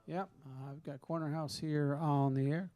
Yep, I've got Corner House here on the air.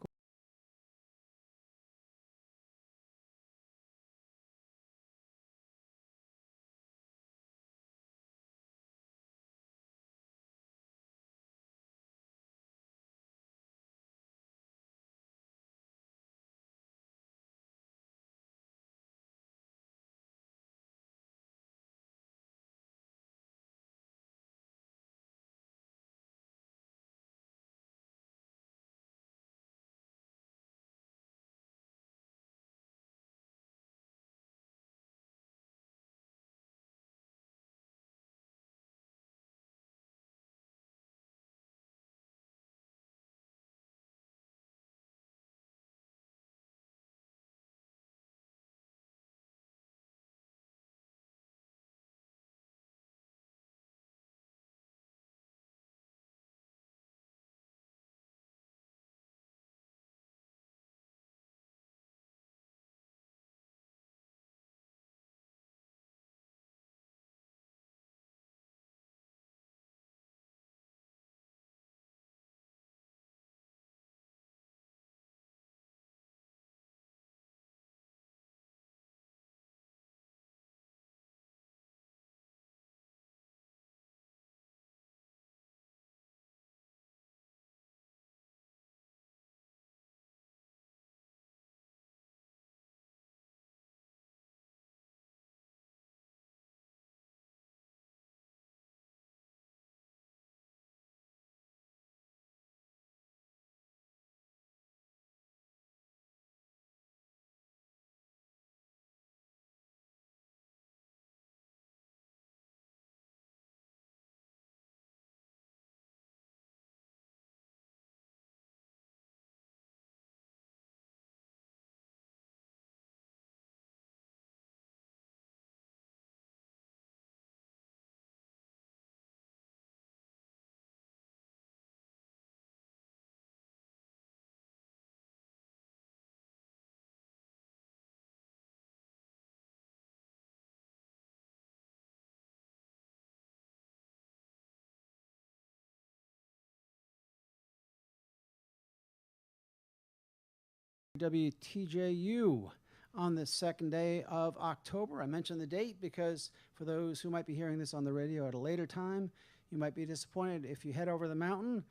WTJU on the second day of October. I mentioned the date because for those who might be hearing this on the radio at a later time, you might be disappointed if you head over the mountain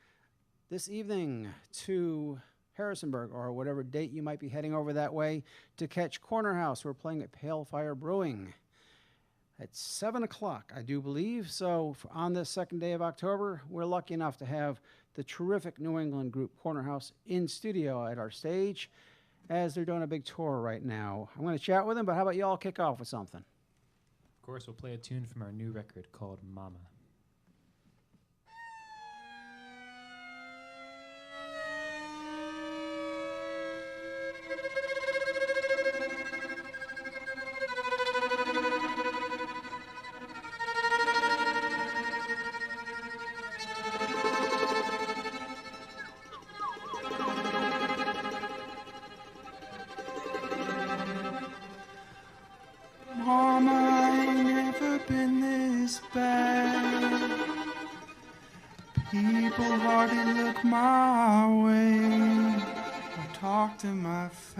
this evening to Harrisonburg or whatever date you might be heading over that way to catch Corner House. We're playing at Pale Fire Brewing at 7 o'clock, I do believe. So on this second day of October, we're lucky enough to have the terrific New England group Corner House in studio at our stage as they're doing a big tour right now. I'm going to chat with them, but how about you all kick off with something? Of course, we'll play a tune from our new record called Mama. To my face,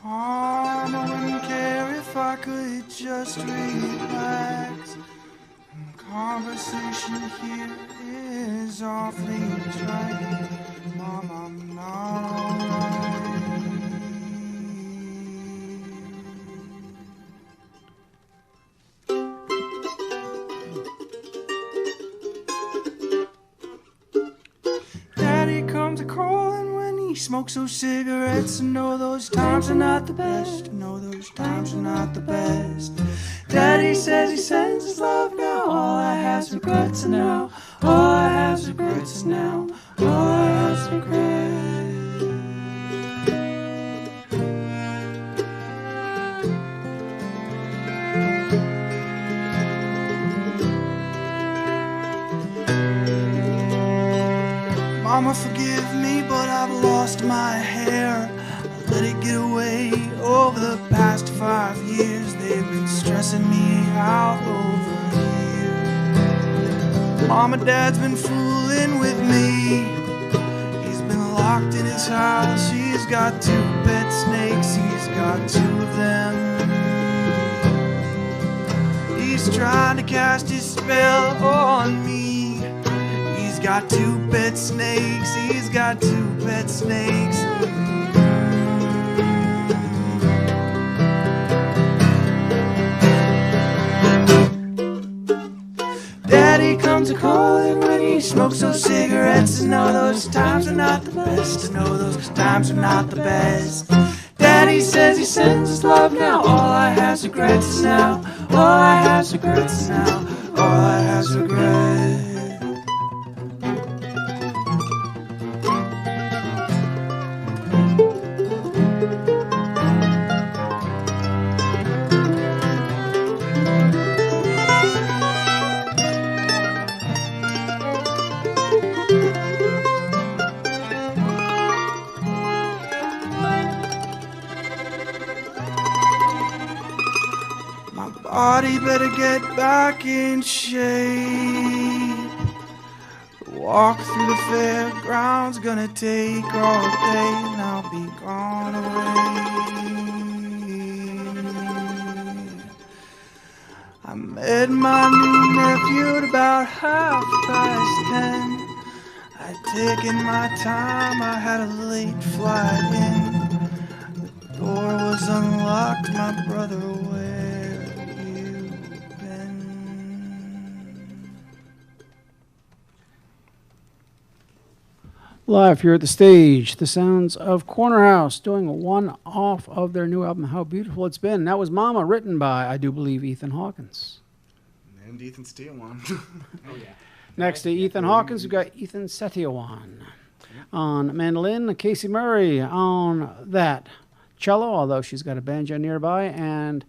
I wouldn't care if I could just relax. Conversation here is awfully trite. Mom, I'm not alright. Smoke those cigarettes and know those times are not the best. Know those times are not the best. Daddy says he sends his love now. All I have's regrets now. All I have's regrets now. All I have's regrets. Mama, forgive me, but I've lost my hair. I let it get away over the past last 5 years they've been stressing me out over here. Mom and Dad's been fooling with me. He's been locked in his house. He's got 2 pet snakes. He's got 2 of them. He's trying to cast his spell on me. He's got 2 pet snakes. He's got 2 pet snakes. Daddy comes a-calling when he smokes those cigarettes. And know those times are not the best. I know those times are not the best. Daddy says he sends his love now. All I have's regrets now. All I have's regrets now. All I have's regrets. Body better get back in shape. Walk through the fairgrounds, gonna take all day, and I'll be gone away. I met my new nephew at about 10:30. I'd taken my time, I had a late flight in. The door was unlocked, my brother away. Live here at the stage, the sounds of Corner House doing a one-off of their new album, How Beautiful It's Been. That was Mama, written by, I do believe, Ethan Hawkins. And Ethan Setiawan. Oh, yeah. Next to Ethan Hawkins, we've got Ethan Setiawan on mandolin, Casey Murray on that cello, although she's got a banjo nearby, and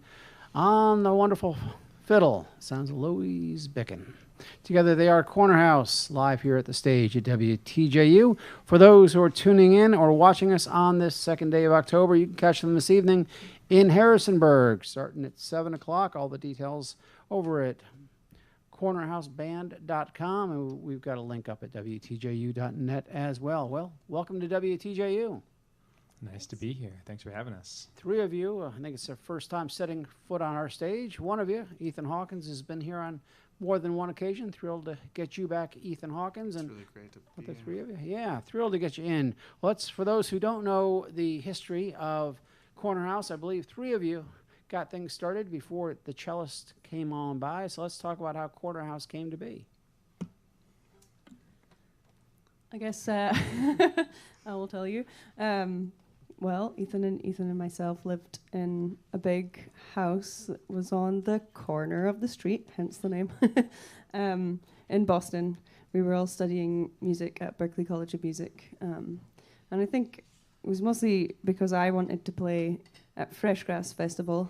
on the wonderful fiddle, sounds of Louise Bichan. Together they are Corner House, live here at the stage at WTJU. For those who are tuning in or watching us on this second day of October, you can catch them this evening in Harrisonburg, starting at 7 o'clock. All the details over at cornerhouseband.com, and we've got a link up at WTJU.net as well. Well, welcome to WTJU. Nice to be here. Thanks for having us. 3 of you, I think it's their first time setting foot on our stage. 1 of you, Ethan Hawkins, has been here on more than one occasion. Thrilled to get you back, Ethan Hawkins. It's And really great to with be the here. 3 of you, yeah, thrilled to get you in. Let's, for those who don't know the history of Corner House, I believe 3 of you got things started before the cellist came on by. So let's talk about how Corner House came to be. I guess I will tell you. Well, Ethan and myself lived in a big house that was on the corner of the street, hence the name, in Boston. We were all studying music at Berklee College of Music. And I think it was mostly because I wanted to play at Freshgrass Festival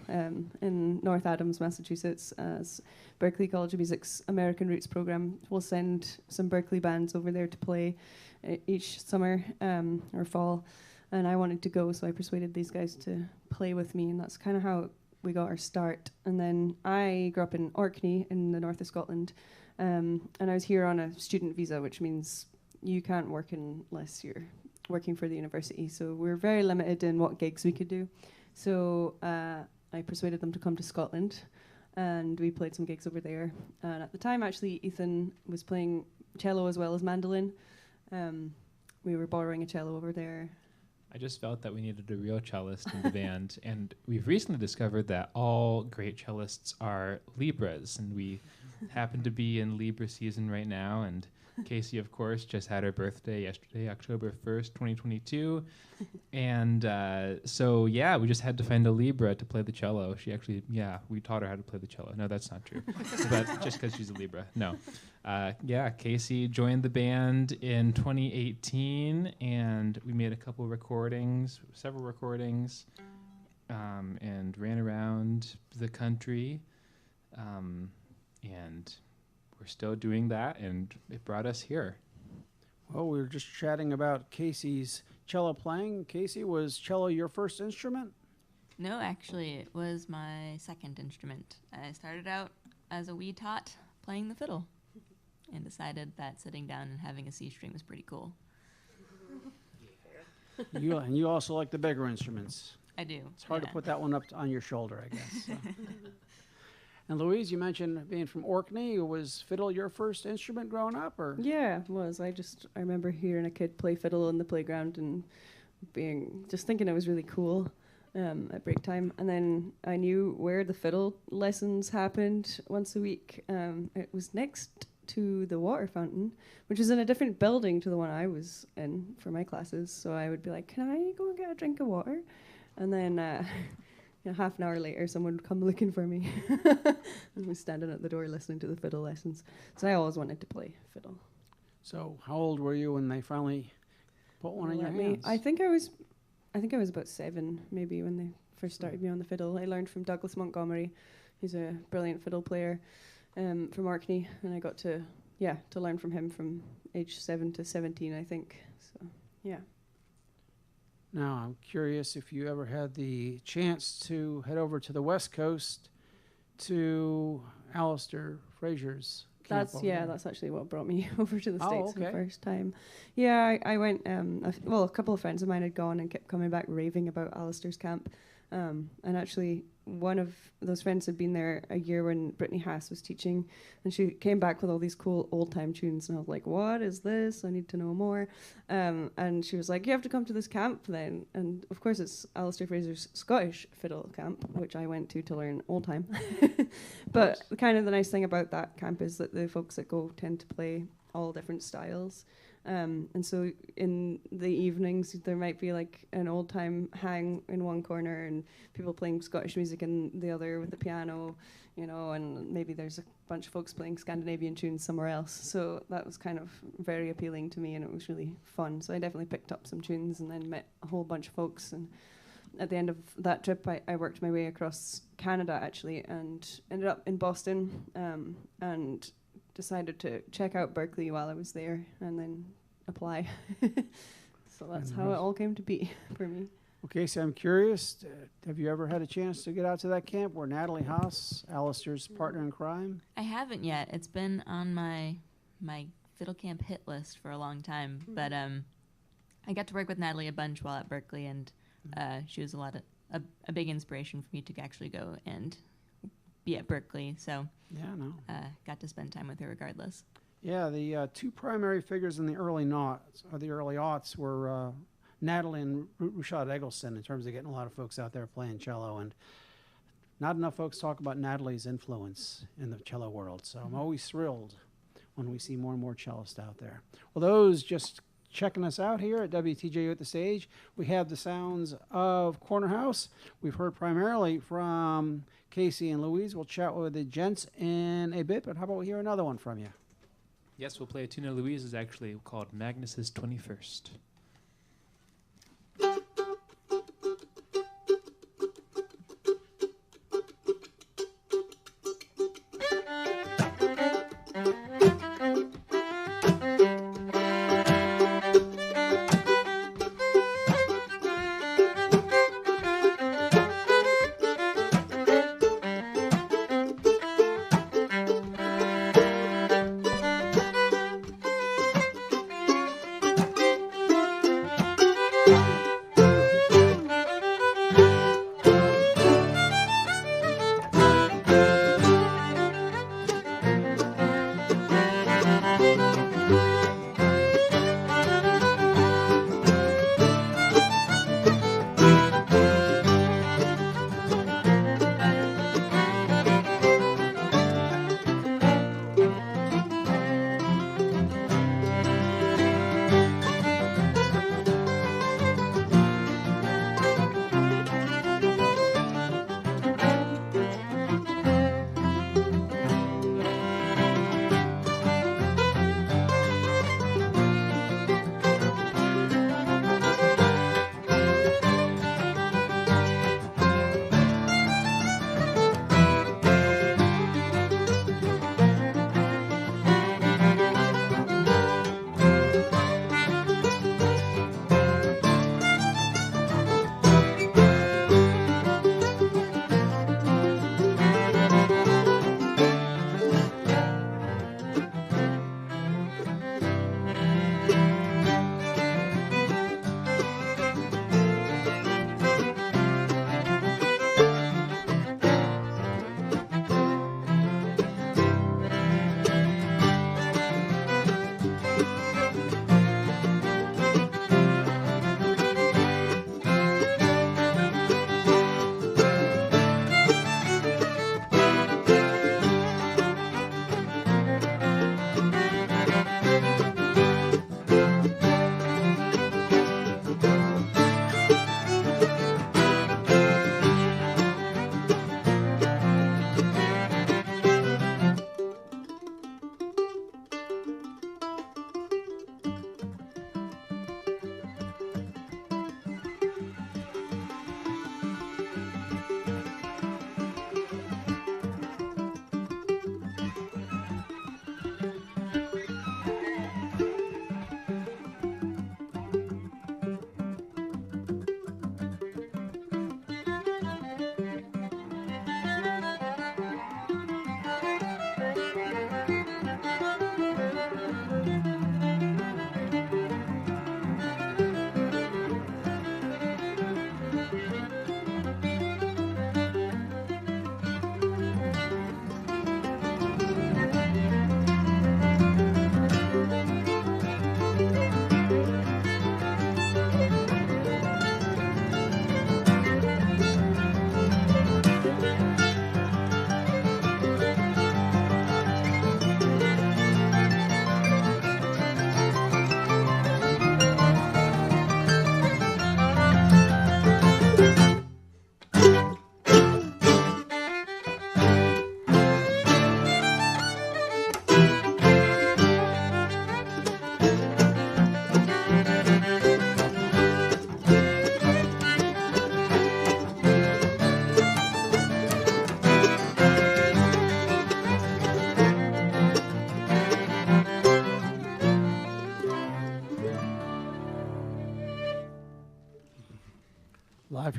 in North Adams, Massachusetts, as Berklee College of Music's American Roots program will send some Berklee bands over there to play each summer or fall. And I wanted to go, so I persuaded these guys to play with me, and that's kind of how we got our start. And then I grew up in Orkney in the north of Scotland, and I was here on a student visa, which means you can't work unless you're working for the university. So we're very limited in what gigs we could do. So I persuaded them to come to Scotland, and we played some gigs over there. And at the time, actually, Ethan was playing cello as well as mandolin. We were borrowing a cello over there. I just felt that we needed a real cellist in the band, and we've recently discovered that all great cellists are Libras, and we happen to be in Libra season right now, and Casey, of course, just had her birthday yesterday, October 1st, 2022, and so, yeah, we just had to find a Libra to play the cello. She actually, yeah, we taught her how to play the cello. No, that's not true, but just because she's a Libra, no. Yeah, Casey joined the band in 2018, and we made a couple recordings, several recordings, and ran around the country, and we're still doing that, and it brought us here. Well, we were just chatting about Casey's cello playing. Casey, was cello your first instrument? No, actually, it was my second instrument. I started out as a wee tot playing the fiddle and decided that sitting down and having a C string was pretty cool. You also like the bigger instruments. I do. It's hard to put that one up on your shoulder, I guess. So. And Louise, you mentioned being from Orkney. Was fiddle your first instrument growing up, or? Yeah, it was. I remember hearing a kid play fiddle in the playground and just thinking it was really cool at break time. And then I knew where the fiddle lessons happened once a week. It was next to the water fountain, which is in a different building to the one I was in for my classes. So I would be like, can I go and get a drink of water? And then half an hour later, someone would come looking for me. I was standing at the door listening to the fiddle lessons. So I always wanted to play fiddle. So how old were you when they finally put one in your hands? I think I was about 7, maybe, when they first started me on the fiddle. I learned from Douglas Montgomery. He's a brilliant fiddle player from Orkney, and I got to learn from him from age 7 to 17, I think. So, yeah. Now, I'm curious if you ever had the chance to head over to the West Coast to Alistair Fraser's camp. That's actually what brought me over to the States the okay. first time. Yeah, I went, a couple of friends of mine had gone and kept coming back raving about Alistair's camp. And actually, one of those friends had been there a year when Brittany Haas was teaching, and she came back with all these cool old-time tunes, and I was like, what is this? I need to know more. And she was like, you have to come to this camp then. And of course, it's Alistair Fraser's Scottish fiddle camp, which I went to learn old-time. But kind of the nice thing about that camp is that the folks that go tend to play all different styles. And so in the evenings, there might be like an old time hang in one corner and people playing Scottish music in the other with the piano, and maybe there's a bunch of folks playing Scandinavian tunes somewhere else. So that was kind of very appealing to me, and it was really fun. So I definitely picked up some tunes and then met a whole bunch of folks. And at the end of that trip, I worked my way across Canada, actually, and ended up in Boston, and decided to check out Berklee while I was there and then apply. So that's how it all came to be for me. Okay, so I'm curious, have you ever had a chance to get out to that camp where Natalie Haas, Alistair's partner in crime? I haven't yet. It's been on my fiddle camp hit list for a long time. But I got to work with Natalie a bunch while at Berklee, and she was a big inspiration for me to actually go and be at Berklee. So got to spend time with her regardless. Yeah, the two primary figures in the early aughts were Natalie and Rushad Eggleston in terms of getting a lot of folks out there playing cello, and not enough folks talk about Natalie's influence in the cello world. So I'm always thrilled when we see more and more cellists out there. Well, those just checking us out here at WTJU at the Stage, we have the sounds of Corner House. We've heard primarily from Casey and Louise. We'll chat with the gents in a bit, but how about we hear another one from you? Yes, we'll play a tune of Louise's actually called Magnus's 21st.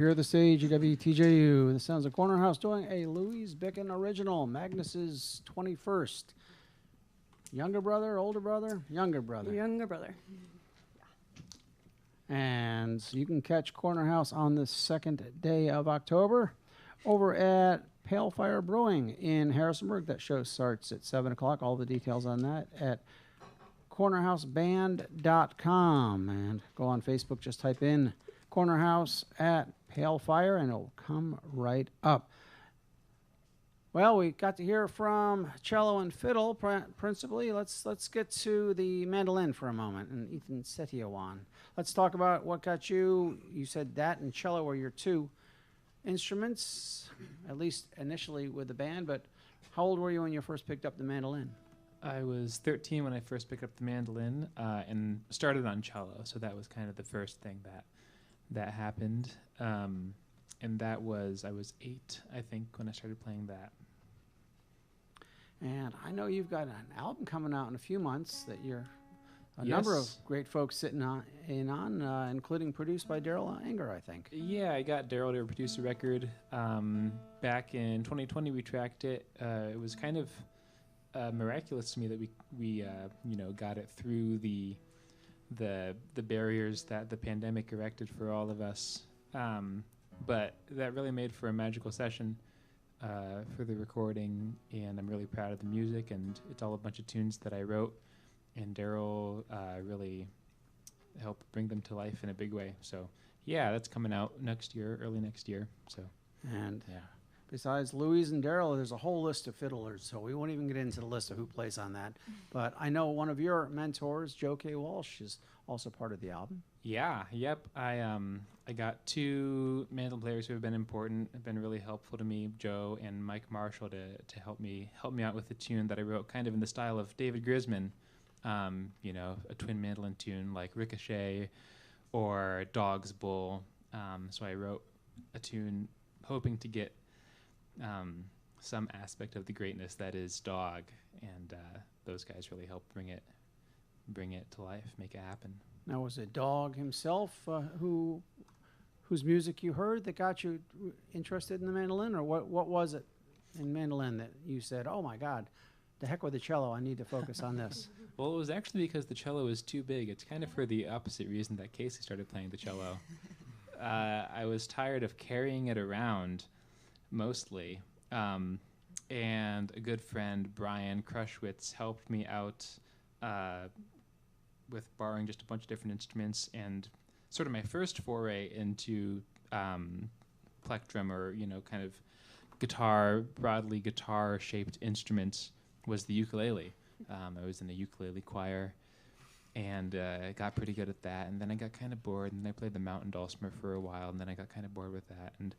here at the stage at WTJU. The sounds of Corner House doing a Louise Bichan original, Magnus's 21st. Younger brother, older brother? Younger brother. Younger brother. And you can catch Corner House on the second day of October over at Pale Fire Brewing in Harrisonburg. That show starts at 7 o'clock. All the details on that at cornerhouseband.com. And go on Facebook, just type in Corner House at Pale Fire, and it'll come right up. Well, we got to hear from cello and fiddle principally. Let's get to the mandolin for a moment, and Ethan Setiawan. Let's talk about what got you. You said that and cello were your two instruments, at least initially with the band, but how old were you when you first picked up the mandolin? I was 13 when I first picked up the mandolin and started on cello, so that was kind of the first thing that happened. And that was, I was 8, I think, when I started playing that. And I know you've got an album coming out in a few months that you're a number of great folks sitting on, including produced by Daryl Anger, I think. Yeah, I got Daryl to produce a record. Back in 2020, we tracked it. It was kind of miraculous to me that we got it through the barriers that the pandemic erected for all of us. But that really made for a magical session for the recording, and I'm really proud of the music, and it's all a bunch of tunes that I wrote, and Daryl really helped bring them to life in a big way. So yeah, that's coming out next year, early next year. So and yeah. Besides Louise and Daryl, there's a whole list of fiddlers, so we won't even get into the list of who plays on that. But I know one of your mentors, Joe K. Walsh, is also part of the album. Yeah, yep. I got 2 mandolin players who have been important, have been really helpful to me, Joe and Mike Marshall, to help me out with a tune that I wrote kind of in the style of David Grisman, a twin mandolin tune like Ricochet or Dog's Bull. So I wrote a tune hoping to get some aspect of the greatness that is Dog, and those guys really helped bring it to life, make it happen. Now, was it Dog himself whose music you heard that got you interested in the mandolin, or what was it in mandolin that you said, oh my God, the heck with the cello, I need to focus on this? Well, it was actually because the cello is too big. It's kind of for the opposite reason that Casey started playing the cello. I was tired of carrying it around mostly. And a good friend, Brian Krushwitz, helped me out with borrowing just a bunch of different instruments, and sort of my first foray into plectrum, or kind of broadly guitar-shaped instruments, was the ukulele. I was in a ukulele choir, and I got pretty good at that, and then I got kind of bored, and then I played the mountain dulcimer for a while, and then I got kind of bored with that, and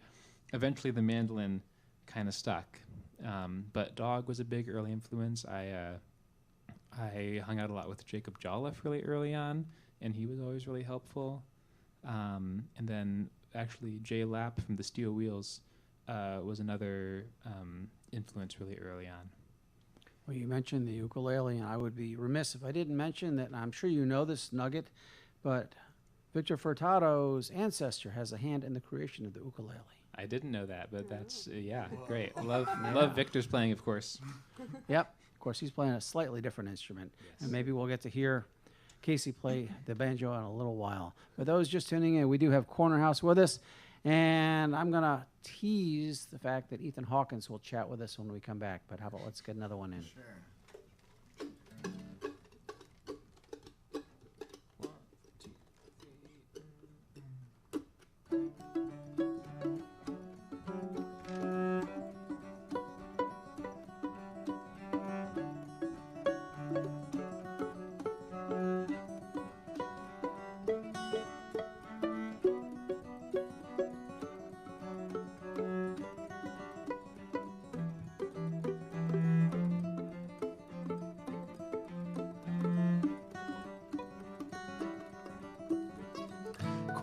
eventually the mandolin kind of stuck. But Dog was a big early influence. I hung out a lot with Jacob Jolliffe really early on, and he was always really helpful. And then actually Jay Lapp from the Steel Wheels was another influence really early on. Well, you mentioned the ukulele, and I would be remiss if I didn't mention that, and I'm sure you know this nugget, but Victor Furtado's ancestor has a hand in the creation of the ukulele. I didn't know that, but that's, great. Love Victor's playing, of course. Yep. Of course, he's playing a slightly different instrument. Yes. And maybe we'll get to hear Casey play the banjo in a little while. For those just tuning in, we do have Corner House with us. And I'm going to tease the fact that Ethan Hawkins will chat with us when we come back. But how about let's get another one in. Sure.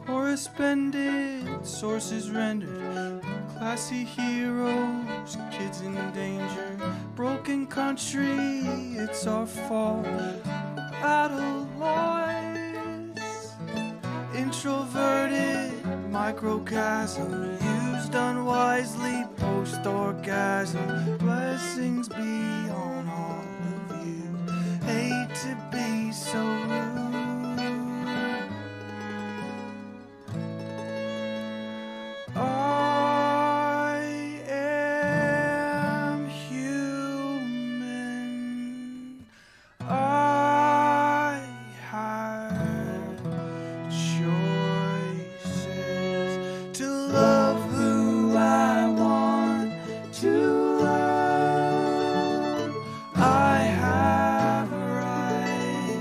Corresponded, sources rendered, classy heroes, kids in danger, broken country, it's our fault, battle lords, introverted, microcosm used unwisely, post-orgasm. Blessings be on all of you. Hate to be so rude. I am human. I have choices to love who I want to love. I have a right.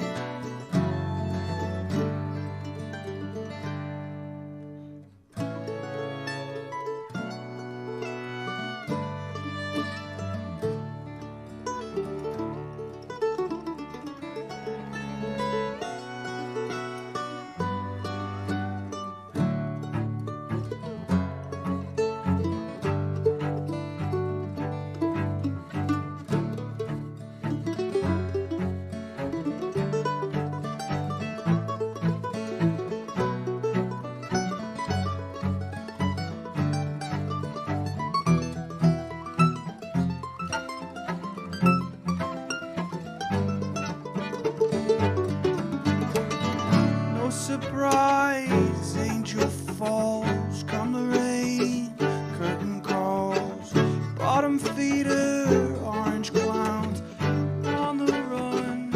No surprise, angel falls, come the rain, curtain calls, bottom feeder, orange clowns on the run.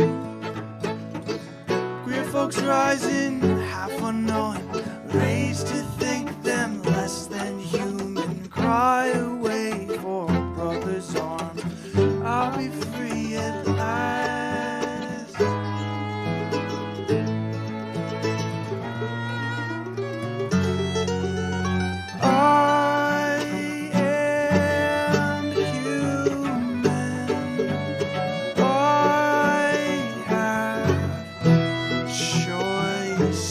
Queer folks rising, half unknowing, raised to think them less than human. Cry away for a brother's arms, I'll be free at last. I am human. I have choices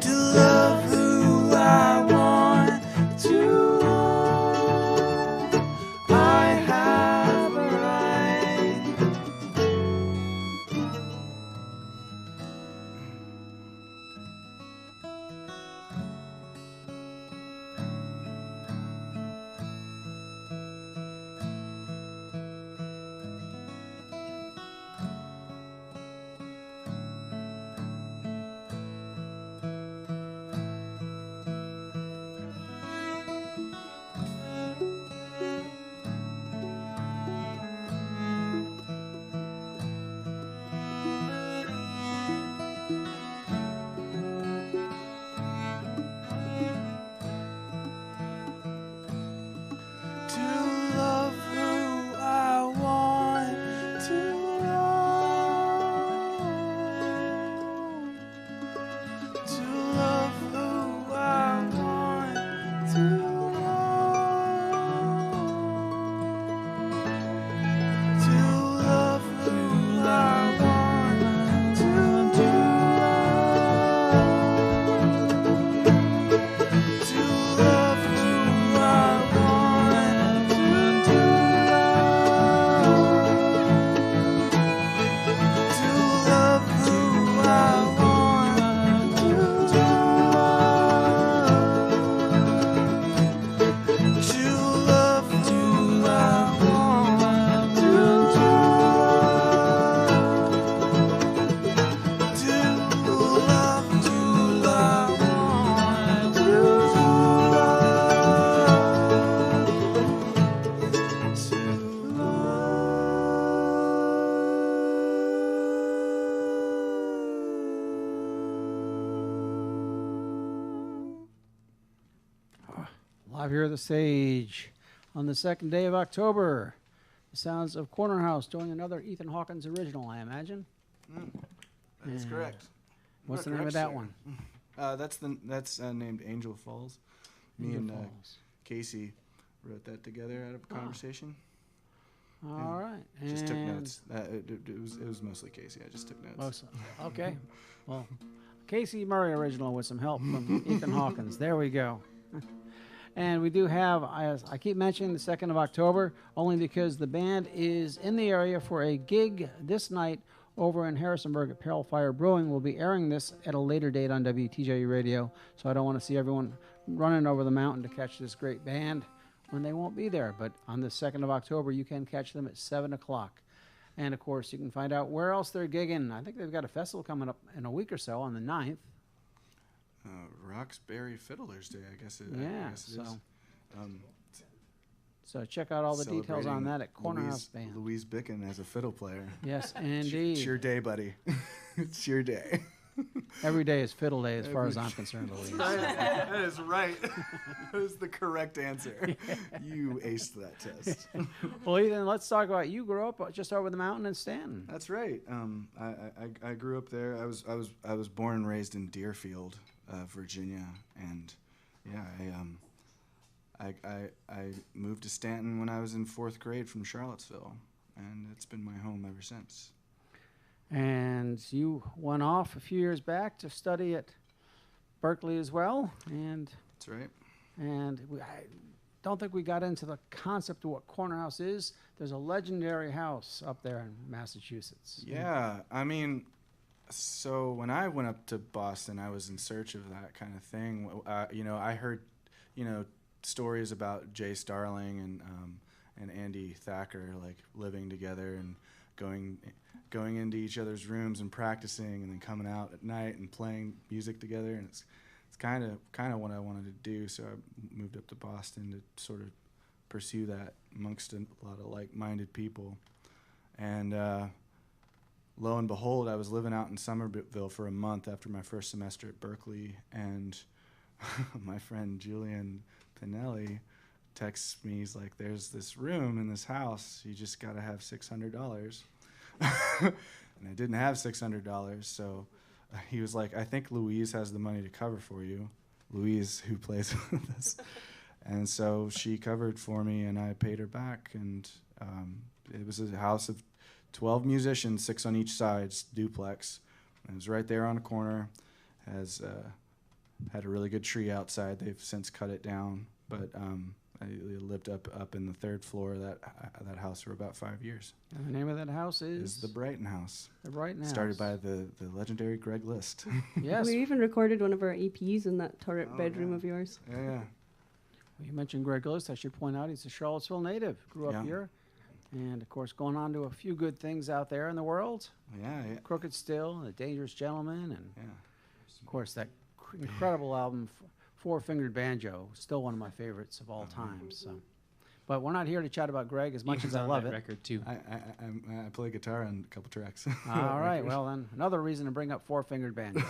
to love who I want to love. I have a right. To love who I want to love. To love who I want to love. To love who I want to love. To love who I want to love. To love who I want to love. To love who I want to love. To love who I want to Live here at the stage on the second day of October. The sounds of Corner House doing another Ethan Hawkins original, I imagine. That's Yeah. correct. What's the You are name of correct, that sir. one? That's named Angel Falls. Me Angel and Falls. Casey wrote that together out of a conversation. All right. Just took and notes. It was mostly Casey. I just took notes. Mostly. Okay. Well, Casey Murray original with some help from Ethan Hawkins. There we go. And we do have, as I keep mentioning, the 2nd of October, only because the band is in the area for a gig this night over in Harrisonburg at Pale Fire Brewing. We'll be airing this at a later date on WTJU Radio, so I don't want to see everyone running over the mountain to catch this great band when they won't be there. But on the 2nd of October, you can catch them at 7 o'clock. And, of course, you can find out where else they're gigging. I think they've got a festival coming up in a week or so on the 9th. Roxbury Fiddlers Day, I guess it is. So check out all the details on that at Corner House Band. Louise Bichan as a fiddle player. Yes, indeed. It's your day, buddy. It's your day. Every day is fiddle day as far as I'm concerned, Louise. That is right. That is the correct answer. You aced that test. Well, Ethan, let's talk about you grew up just over the mountain in Stanton. That's right. I grew up there. I was born and raised in Deerfield, Virginia, and I moved to Stanton when I was in 4th grade from Charlottesville, and it's been my home ever since. And you went off a few years back to study at Berklee as well, and that's right. And I don't think we got into the concept of what Corner House is. There's a legendary house up there in Massachusetts. Yeah, I mean, so when I went up to Boston, I was in search of that kind of thing. I heard, stories about Jay Starling and Andy Thacker like living together and going into each other's rooms and practicing, and then coming out at night and playing music together. And it's kind of what I wanted to do. So I moved up to Boston to sort of pursue that amongst a lot of like-minded people. And lo and behold, I was living out in Somerville for a month after my first semester at Berklee, and my friend Julian Pinelli texts me. He's like, "There's this room in this house. You just got to have $600." And I didn't have $600, so he was like, "I think Louise has the money to cover for you." Louise, who plays with us. And so she covered for me, and I paid her back. And it was a house of 12 musicians, 6 on each side, duplex. And it was right there on the corner. Had a really good tree outside. They've since cut it down, but I lived up in the 3rd floor of that house for about 5 years. And the name of that house is the Brighton House. The Brighton House. Started by the legendary Greg List. Yes. We even recorded one of our EPs in that turret bedroom of yours. Yeah. Well, you mentioned Greg List. I should point out he's a Charlottesville native. Grew up here. And, of course, going on to a few good things out there in the world. Yeah. Crooked Still, The Dangerous Gentleman, and, of course, that incredible album, Four Fingered Banjo, still one of my favorites of all time. So, but we're not here to chat about Greg as much as I love it. Record too. I play guitar on a couple tracks. All right, well then, another reason to bring up Four Fingered Banjo.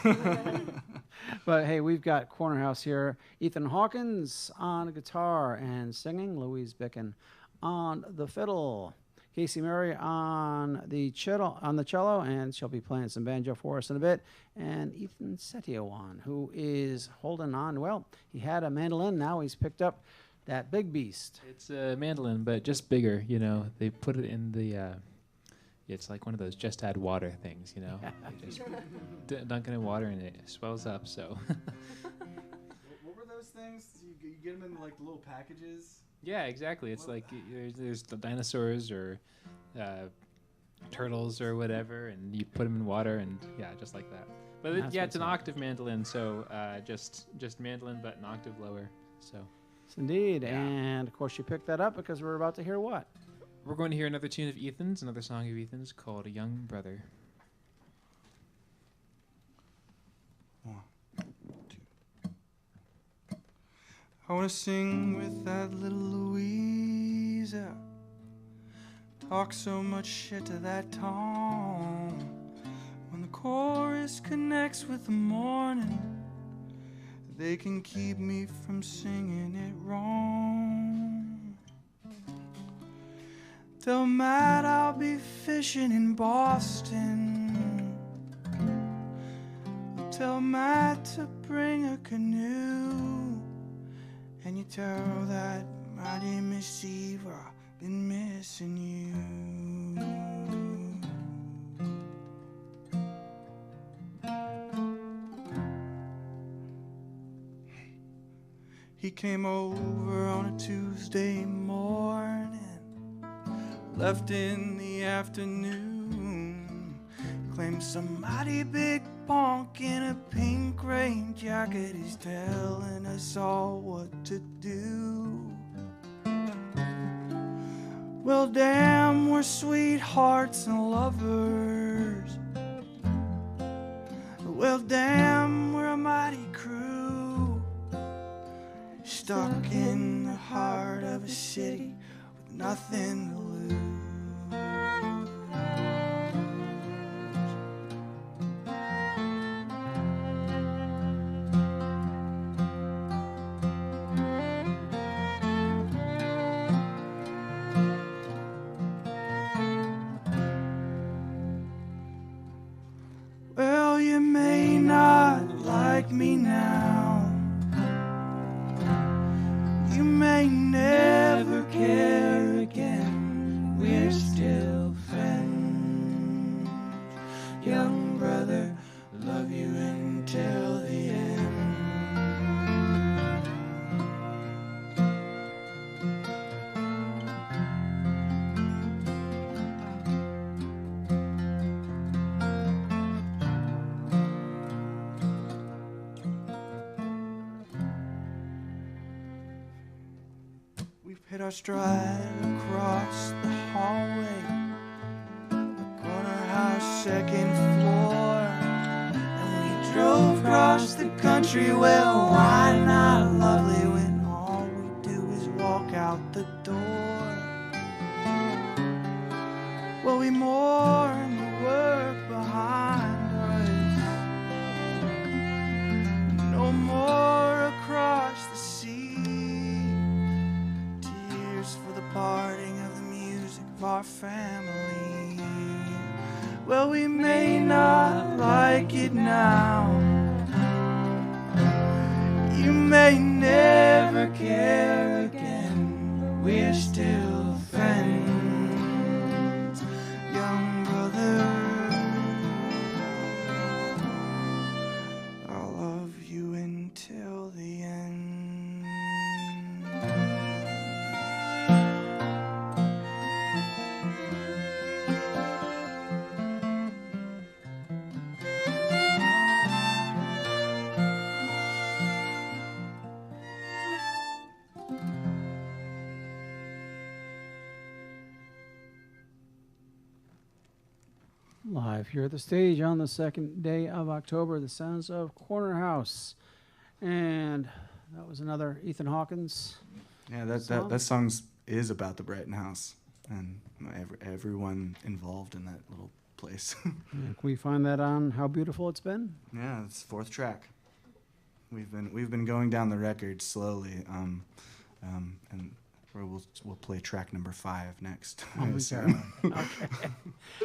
But hey, we've got Corner House here. Ethan Hawkins on guitar and singing. Louise Bichan on the fiddle. Casey Murray on the cello, and she'll be playing some banjo for us in a bit. And Ethan Setiawan, who is holding on. Well, he had a mandolin. Now he's picked up that big beast. It's a mandolin, but just bigger. They put it in the. It's like one of those just add water things. You just dunk it in water and it swells up. So. What were those things? You get them in like the little packages. Yeah, exactly. It's like there's the dinosaurs or turtles or whatever, and you put them in water, and just like that. But it's an octave mandolin, so just mandolin, but an octave lower. So. Yes, indeed, and of course you picked that up because we're about to hear what? We're going to hear another tune of Ethan's, another song of Ethan's called "A Young Brother." 1, 2. I want to sing with that little Louisa. Talk so much shit to that Tom. When the chorus connects with the morning, they can keep me from singing it wrong. Tell Matt I'll be fishing in Boston. Tell Matt to bring a canoe. And you tell that my name is Steve, I've been missing you. He came over on a Tuesday morning, left in the afternoon. Claims some mighty big punk in a pink rain jacket is telling us all what to do. Well, damn, we're sweethearts and lovers. Well, damn, we're a mighty crew, stuck in the heart of a city with nothing to lose. Well, you may not like me now. You may never care again. We're still friends. Young brother, love you until the end. Hit our stride across the hallway, the corner house, second floor, and we drove across the country. Well, why not lovely when all we do is walk out the door? Well, we mourn the work behind us, no more across the sea. For the parting of the music of our family. Well, we may not like it now. You may never care again. We're still friends, young brother. I'll love you until the end. Live here at the stage on the second day of October, the sounds of Corner House. And that was another Ethan Hawkins. Yeah, that song is about the Brighton house and everyone involved in that little place. Can we find that on How Beautiful It's Been? Yeah, it's the 4th track. We've been going down the record slowly, and we'll play track number 5 next. Okay.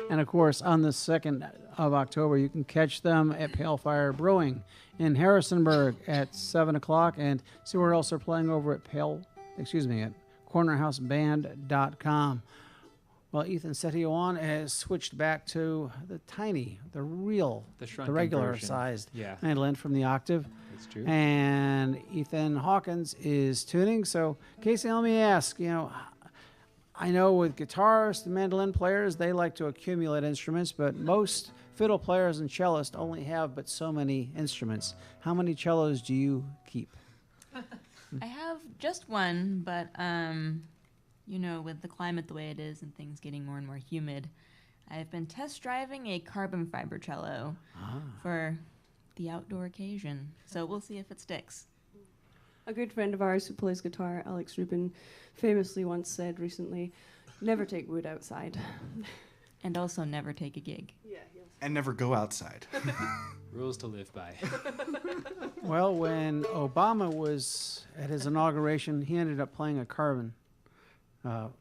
And of course, on the 2nd of October, you can catch them at Pale Fire Brewing in Harrisonburg at 7 o'clock, and see where else they're playing over at cornerhouseband.com. Well, Ethan Setiawan has switched back to the regular sized mandolin from the octave. That's true. And Ethan Hawkins is tuning. So, Casey, let me ask, I know with guitarists and mandolin players, they like to accumulate instruments, but most fiddle players and cellists only have but so many instruments. How many cellos do you keep? I have just one, but with the climate the way it is and things getting more and more humid, I've been test driving a carbon fiber cello for the outdoor occasion. So we'll see if it sticks. A good friend of ours who plays guitar, Alex Rubin, famously once said recently, never take wood outside. And also never take a gig. Yeah, and never go outside. Rules to live by. Well, when Obama was at his inauguration, he ended up playing a carbon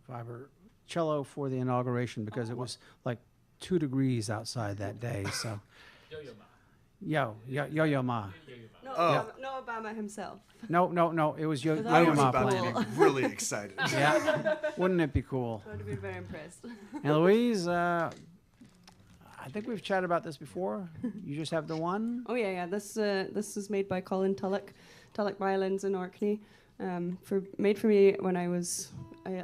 fiber cello for the inauguration because it was like 2 degrees outside that day. So, Yo-Yo Ma. No, no Obama himself. No, it was Yo-Yo I was Ma about playing. to be really excited. Yeah, wouldn't it be cool? I would have been very impressed. And Louise, I think we've chatted about this before. You just have the one? Oh yeah. This is made by Colin Tulloch Violins in Orkney. Made for me when I was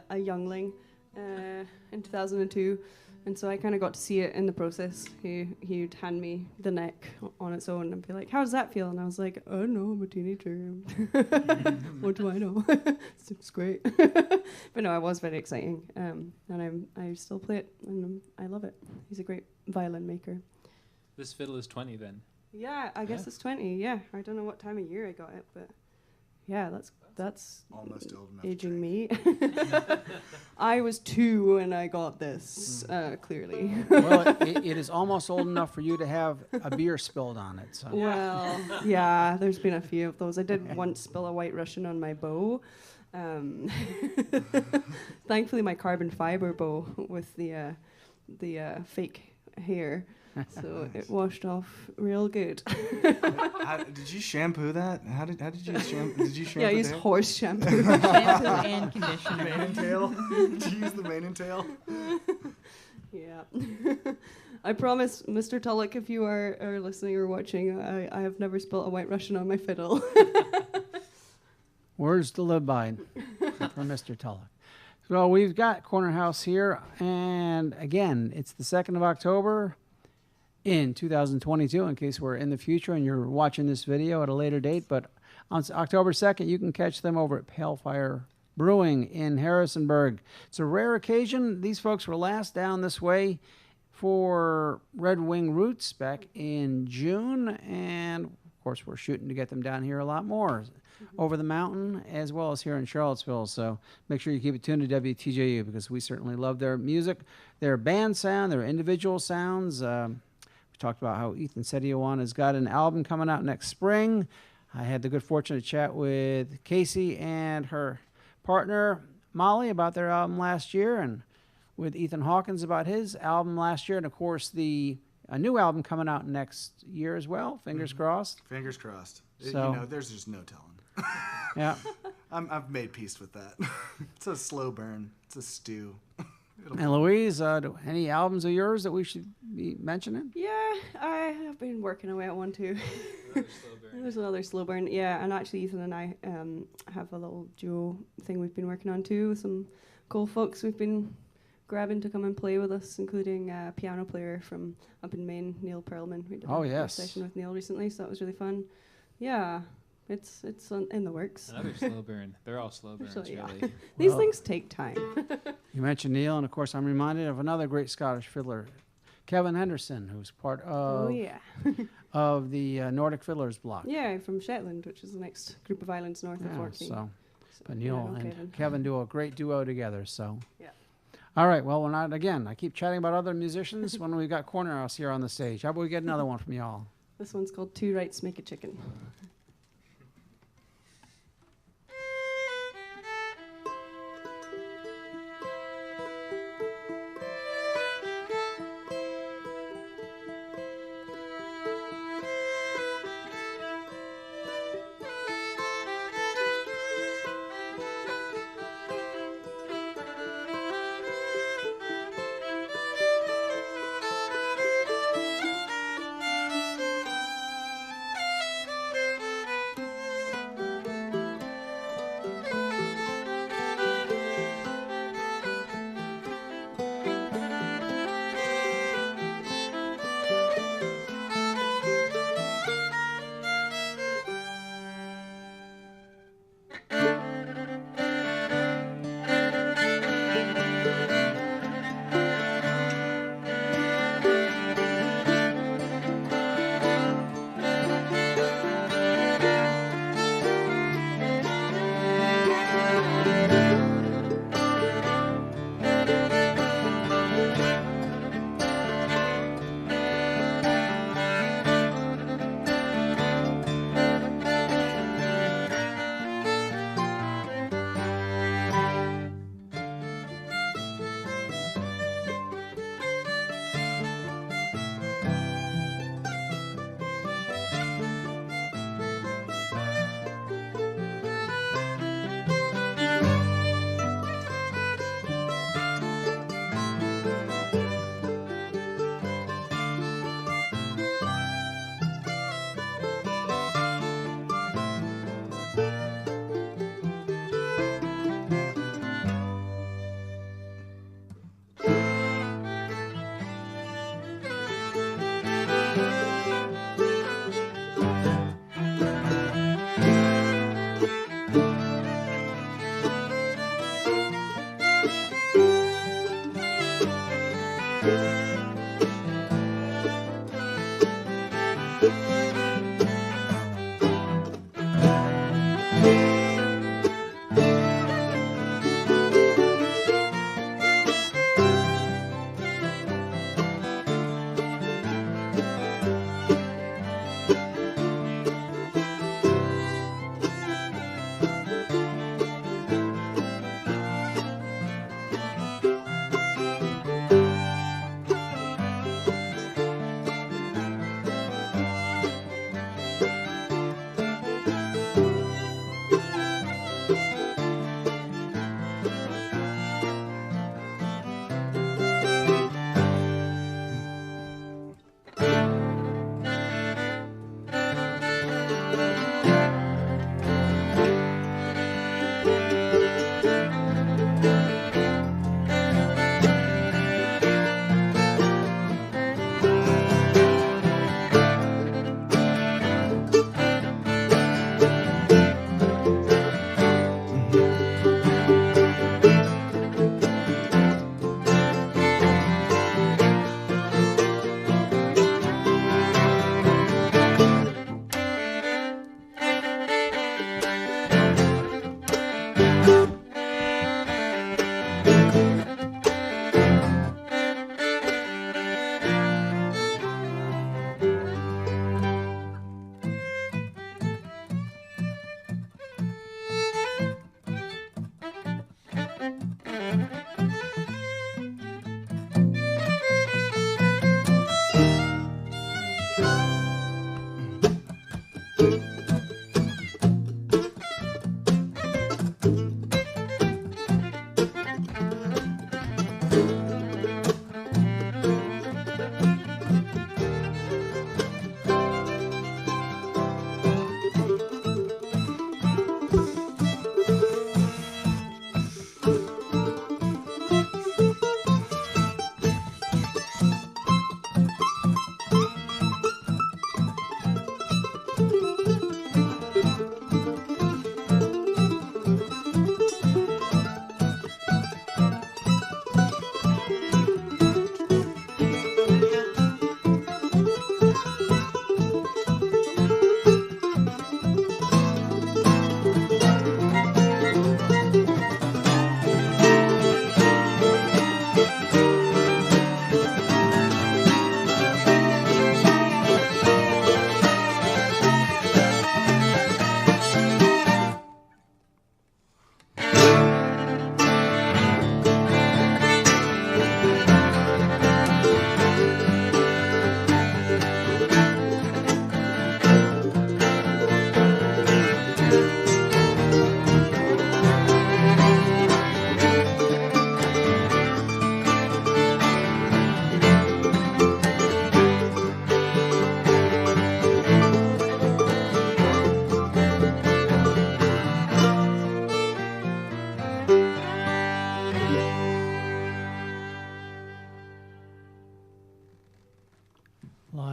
a youngling. in 2002. And so I kind of got to see it in the process. He'd hand me the neck on its own and be like, how does that feel? And I was like, oh no, I'm a teenager. What do I know? It's great. But no, it was very exciting. And I still play it, and I love it. He's a great violin maker. This fiddle is 20 then. Yeah, I guess it's 20, yeah. I don't know what time of year I got it, but yeah, that's Almost old enough. aging me. I was 2 when I got this, clearly. Well, it is almost old enough for you to have a beer spilled on it. So. Well, yeah, there's been a few of those. I did once spill a White Russian on my bow. Thankfully, my carbon fiber bow with the fake hair, so it washed off real good. Did you shampoo that? How did you shampoo? Did you shampoo? Yeah, I use the hair? horse shampoo. Shampoo and conditioner. Mane and tail. Did you use the mane and tail? Yeah. I promise, Mr. Tulloch, if you are listening or watching, I have never spilt a White Russian on my fiddle. Words to live by from Mr. Tulloch. So we've got Corner House here, and again, it's the 2nd of October in 2022, in case we're in the future and you're watching this video at a later date. But on October 2nd, you can catch them over at Pale Fire Brewing in Harrisonburg. It's a rare occasion. These folks were last down this way for Red Wing Roots back in June, and of course, we're shooting to get them down here a lot more. Over the mountain as well as here in Charlottesville. So make sure you keep it tuned to WTJU, because we certainly love their music, their band sound, their individual sounds. We talked about how Ethan Setiawan has got an album coming out next spring. I had the good fortune to chat with Casey and her partner Molly about their album last year, and with Ethan Hawkins about his album last year, and of course a new album coming out next year as well. Fingers crossed. Fingers crossed. So, there's just no telling. Yeah. I've made peace with that. It's a slow burn. It's a stew. And Louise, any albums of yours that we should be mentioning? Yeah, I have been working away at one too. There's another slow burn. Yeah, and actually Ethan and I have a little duo thing we've been working on too, with some cool folks we've been grabbing to come and play with us, including a piano player from up in Maine, Neil Perlman. We did a session with Neil recently, so that was really fun. Yeah, it's in the works. Another slow burn. They're all slow burns, really. These things take time. You mentioned Neil, and of course I'm reminded of another great Scottish fiddler, Kevin Henderson, who's part of of the Nordic Fiddlers block. Yeah, from Shetland, which is the next group of islands north of Orkney. But Neil and Kevin do a great duo together. So. Yeah. All right, well, I keep chatting about other musicians when we've got Corner House here on the stage. How about we get another one from y'all? This one's called Two Rights Make a Chicken.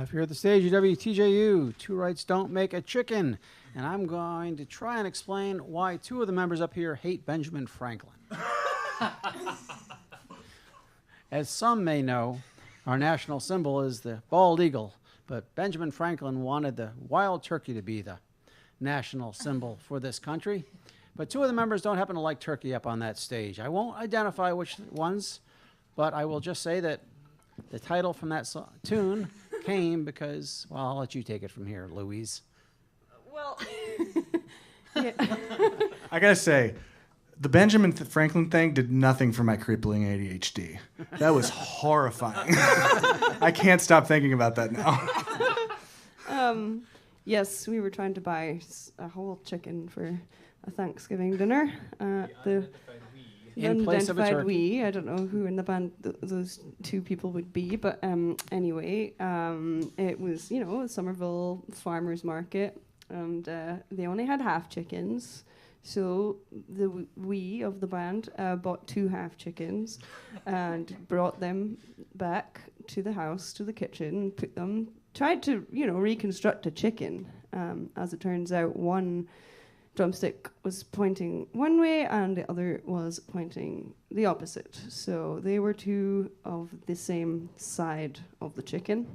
Live here at the stage of WTJU, two rights don't make a chicken. And I'm going to try and explain why two of the members up here hate Benjamin Franklin. As some may know, our national symbol is the bald eagle, but Benjamin Franklin wanted the wild turkey to be the national symbol for this country. But two of the members don't happen to like turkey up on that stage. I won't identify which ones, but I will just say that the title from that tune came because, well, I'll let you take it from here, Louise. Well, I gotta say, the Benjamin Franklin thing did nothing for my crippling ADHD. That was horrifying. I can't stop thinking about that now. Yes, we were trying to buy a whole chicken for a Thanksgiving dinner. The In place of a unidentified turkey. we. I don't know who in the band those two people would be, but anyway, it was, a Somerville farmers market, and they only had half chickens. So we of the band bought 2 half chickens and brought them back to the house, to the kitchen, put them, tried to, reconstruct a chicken. As it turns out, one drumstick was pointing one way and the other was pointing the opposite. So they were 2 of the same side of the chicken.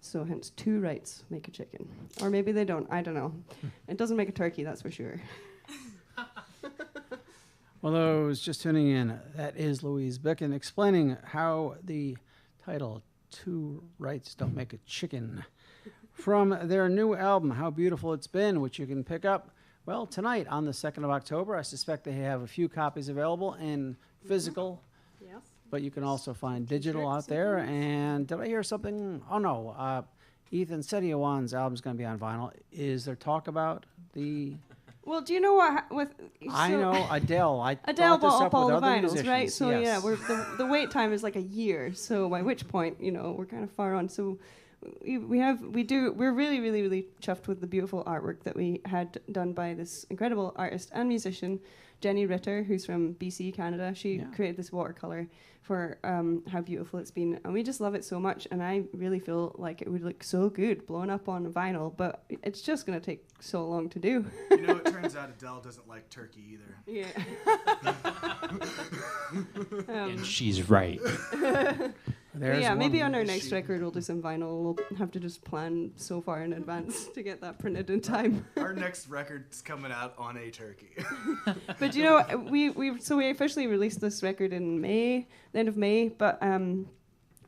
So hence 2 rights make a chicken. Or maybe they don't, I don't know. It doesn't make a turkey, that's for sure. Well, those just tuning in, that is Louise Bichan explaining how the title, Two Rights Don't Make a Chicken, from their new album, How Beautiful It's Been, which you can pick up, well, tonight on the 2nd of October. I suspect they have a few copies available in physical, Yes. but you can also find digital out there. And did I hear something? Oh, no. Ethan Setiawan's album's going to be on vinyl. Is there talk about the... Well, do you know what? I know Adele. Adele brought this bought up up all with the other vinyls, musicians. right? So Yes. yeah, the wait time is like a year. So by which point, we're kind of far on. So we're really, really, really chuffed with the beautiful artwork that we had done by this incredible artist and musician, Jenny Ritter, who's from BC, Canada. She created this watercolor for How Beautiful It's Been, and we just love it so much. And I really feel like it would look so good blown up on vinyl, but it's just going to take so long to do. It turns out Adele doesn't like turkey either. Yeah. And she's right. There's yeah, maybe one. on our next record we'll do some vinyl. We'll have to just plan so far in advance to get that printed in time. Our next record's coming out on a turkey. But we officially released this record in May, the end of May. But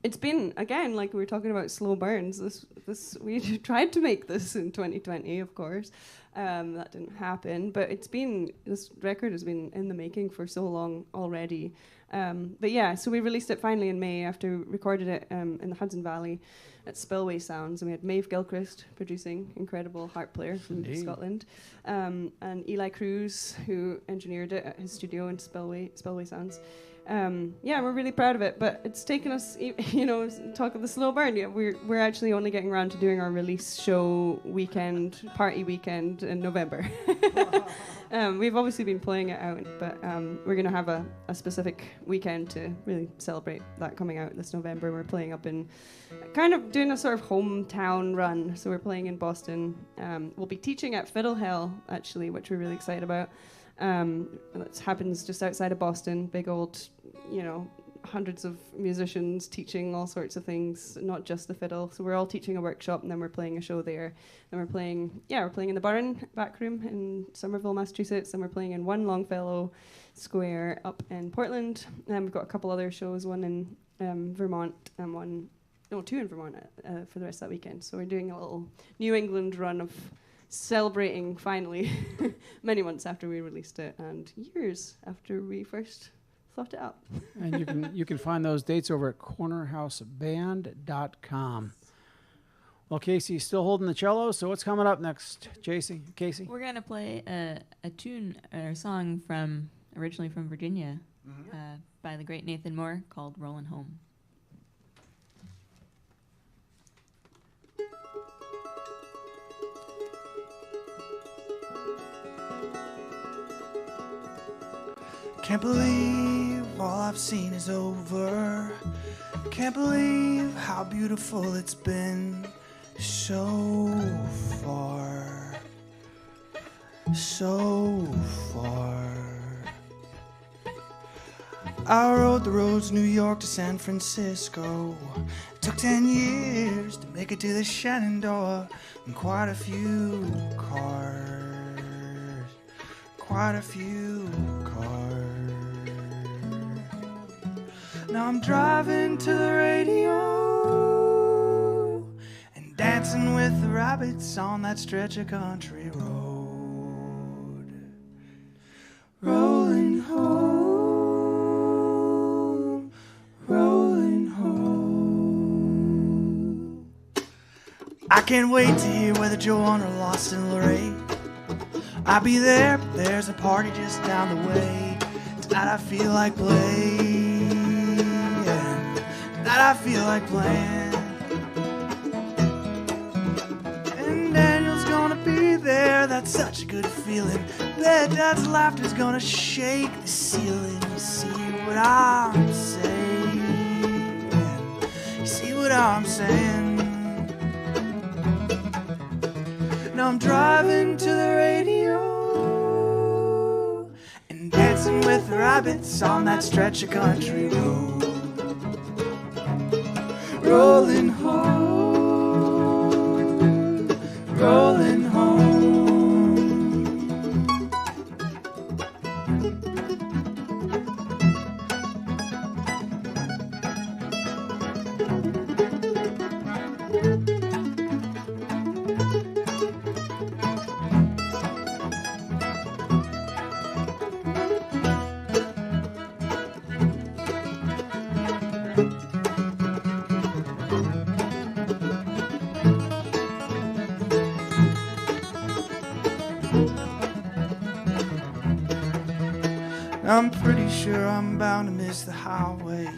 it's been, again, like we were talking about slow burns. This we tried to make this in 2020, of course. That didn't happen. But this record has been in the making for so long already. But yeah, so we released it finally in May after we recorded it in the Hudson Valley at Spillway Sounds. And we had Maeve Gilchrist producing, incredible harp player from Scotland, and Eli Cruz, who engineered it at his studio in Spillway Sounds. We're really proud of it, but it's taken us, talk of the slow burn. Yeah, we're actually only getting around to doing our release show party weekend in November. We've obviously been playing it out, but we're going to have a specific weekend to really celebrate that coming out this November. We're playing up in, kind of doing a sort of hometown run. So we're playing in Boston. We'll be teaching at Fiddle Hell, actually, which we're really excited about. That happens just outside of Boston. Big old, hundreds of musicians teaching all sorts of things, not just the fiddle. So we're all teaching a workshop, and then we're playing a show there. Then we're playing in the Burren back room in Somerville, Massachusetts, and we're playing in One Longfellow Square up in Portland. And we've got a couple other shows, one in Vermont and 2 in Vermont for the rest of that weekend. So we're doing a little New England run of celebrating finally many months after we released it and years after we first thought it up. And you can find those dates over at cornerhouseband.com. Well, Casey's still holding the cello, so what's coming up next, Casey? We're going to play a tune or a song originally from Virginia by the great Nathan Moore called Rollin' Home. Can't believe all I've seen is over. Can't believe how beautiful it's been. so far, so far. I rode the roads, New York to San Francisco. It took 10 years to make it to the Shenandoah, and quite a few cars, quite a few cars. Now I'm driving to the radio and dancing with the rabbits on that stretch of country road. Rolling home, rolling home. I can't wait to hear whether Joanne or lost in Lorraine. I'll be there, but there's a party just down the way. Tonight I feel like playing. Tonight I feel like playing. And Daniel's gonna be there, that's such a good feeling. Bet Dad's laughter's gonna shake the ceiling. You see what I'm saying? You see what I'm saying? Now I'm driving to the radio and dancing with the rabbits on that stretch of country road. Rolling home, rolling home. I'm pretty sure I'm bound to miss the highway.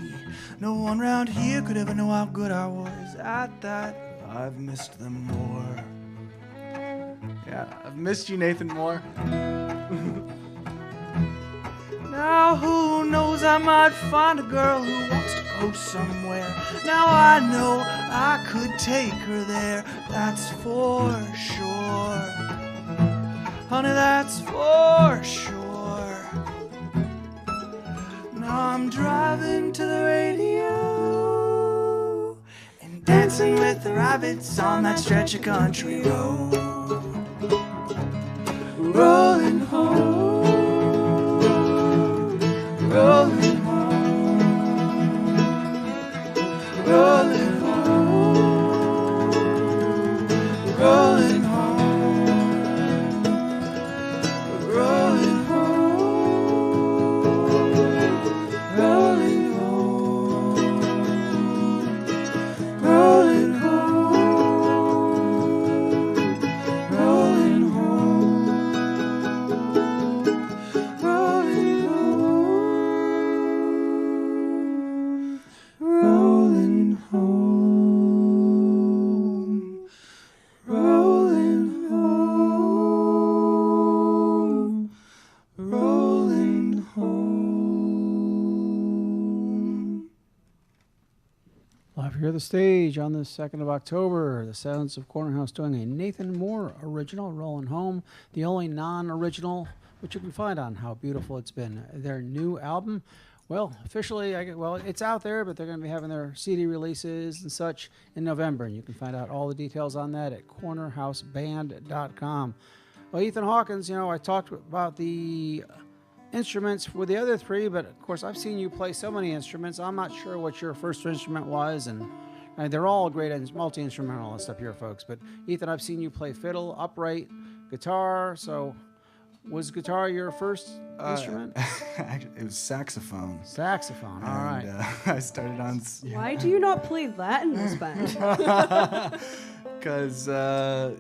No one round here could ever know how good I was at that. I've missed them more. Yeah, I've missed you, Nathan, more. Now who knows, I might find a girl who wants to go somewhere. Now I know I could take her there, that's for sure. Honey, that's for sure. Now I'm driving to the radio and dancing with the rabbits on that stretch of country road. Rolling home, rolling home, rolling home, rolling home, rolling home, rolling home, rolling home, rolling home. Rolling home, rolling home, rolling home. Live here at the stage on the 2nd of October, the Sounds of Corner House doing a Nathan Moore original, Rolling Home, the only non-original which you can find on How Beautiful It's Been, their new album. Well, officially, it's out there, but they're going to be having their CD releases and such in November, and you can find out all the details on that at cornerhouseband.com. Well, Ethan Hawkins, I talked about the instruments with the other three, but of course, I've seen you play so many instruments. I'm not sure what your first instrument was, and they're all great multi-instrumentalist up here, folks. But Ethan, I've seen you play fiddle, upright, guitar, so... Was guitar your first instrument? It was saxophone. Saxophone, all right. I started on... Why do you not play that in this band? Because, the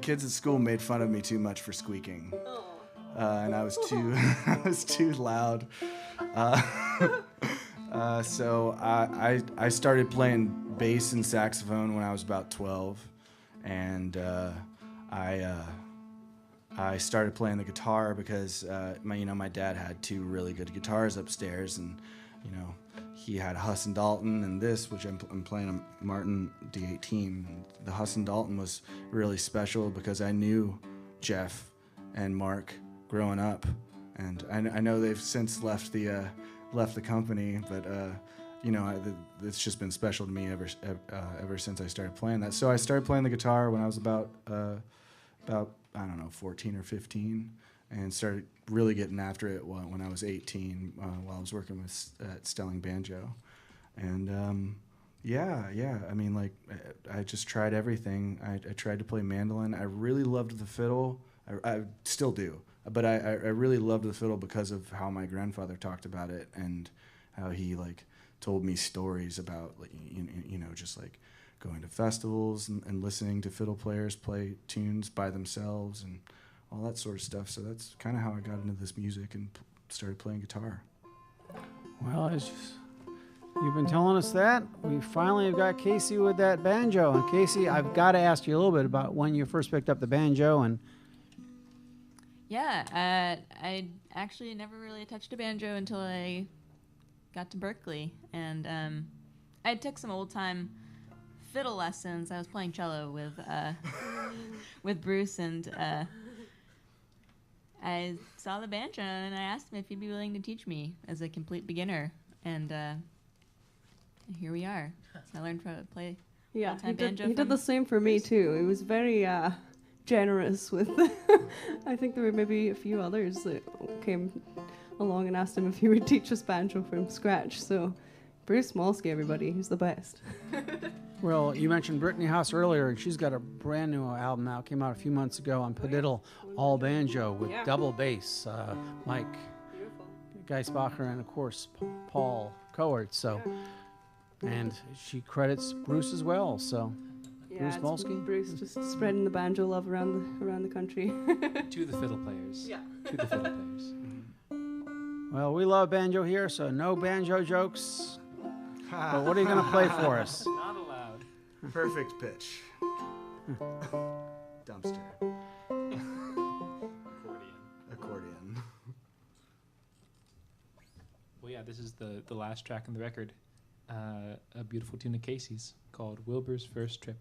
kids at school made fun of me too much for squeaking. And I was too loud. So I started playing bass and saxophone when I was about 12. And I started playing the guitar because my dad had two really good guitars upstairs, and he had Huss and Dalton and this, which I'm playing a Martin D18. The Huss and Dalton was really special because I knew Jeff and Mark growing up, and I know they've since left the company, but it's just been special to me ever since I started playing that. So I started playing the guitar when I was about I don't know, 14 or 15, and started really getting after it when I was 18 while I was working at Stelling Banjo. And I mean, like, I just tried everything. I tried to play mandolin. I really loved the fiddle. I still do, but I really loved the fiddle because of how my grandfather talked about it and how he, like, told me stories about, like, just like going to festivals and listening to fiddle players play tunes by themselves and all that sort of stuff. So that's kind of how I got into this music and started playing guitar. Well, you've been telling us that. We finally have got Casey with that banjo. And Casey, I've got to ask you a little bit about when you first picked up the banjo. And yeah, I actually never really touched a banjo until I got to Berklee, and I took some old time fiddle lessons. I was playing cello with Bruce, and I saw the banjo and I asked him if he'd be willing to teach me as a complete beginner, and here we are. So I learned how to play old-time banjo. He did the same for me too. He was very generous with. I think there were maybe a few others that came along and asked him if he would teach us banjo from scratch. So Bruce Smolsky, everybody, he's the best. well, you mentioned Brittany House earlier, and she's got a brand new album out. Came out a few months ago on Padiddle, all banjo with double bass. Mike Geisbacher and of course Paul Cohort. So, and she credits Bruce as well. So. Bruce Smolsky? Bruce just spreading the banjo love around the country. To the fiddle players. Yeah. To the fiddle players. Well, we love banjo here, so no banjo jokes. But what are you going to play for us? Not allowed. Perfect pitch. Dumpster. Accordion. Well, yeah, this is the last track on the record. A beautiful tune of Casey's called Wilbur's First Trip.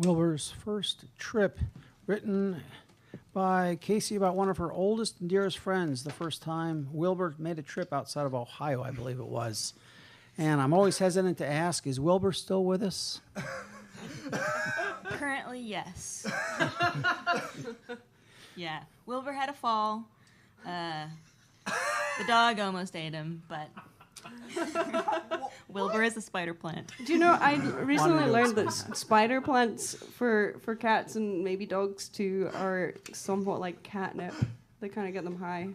Wilbur's first trip, written by Casey about one of her oldest and dearest friends. The first time Wilbur made a trip outside of Ohio, I believe it was. And I'm always hesitant to ask, is Wilbur still with us? Currently, yes. Yeah, Wilbur had a fall. The dog almost ate him, but Wilbur is a spider plant. Do you know, I recently learned that spider plants for cats and maybe dogs too are somewhat like catnip. They kind of get them high.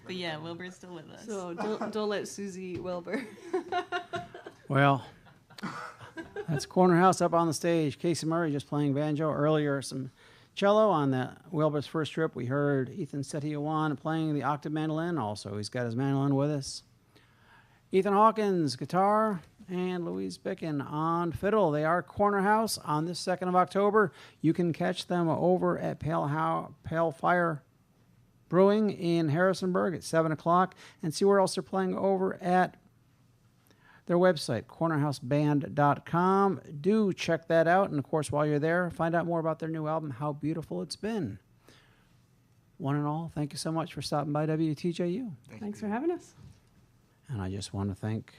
But yeah, Wilbur's still with us. So don't let Susie eat Wilbur. Well, that's Corner House up on the stage. Casey Murray just playing banjo. Earlier, some cello on the Wilbur's first trip. We heard Ethan Setiawan playing the octave mandolin. Also, he's got his mandolin with us. Ethan Hawkins, guitar, and Louise Bichan on fiddle. They are Corner House on this 2nd of October. You can catch them over at Pale Fire Brewing in Harrisonburg at 7 o'clock, and see where else they're playing over at their website, cornerhouseband.com. Do check that out, and of course, while you're there, find out more about their new album, How Beautiful It's Been. One and all, thank you so much for stopping by WTJU. Thanks for having us. And I just want to thank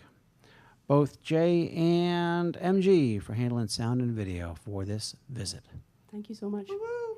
both Jay and MG for handling sound and video for this visit. Thank you so much. Woo!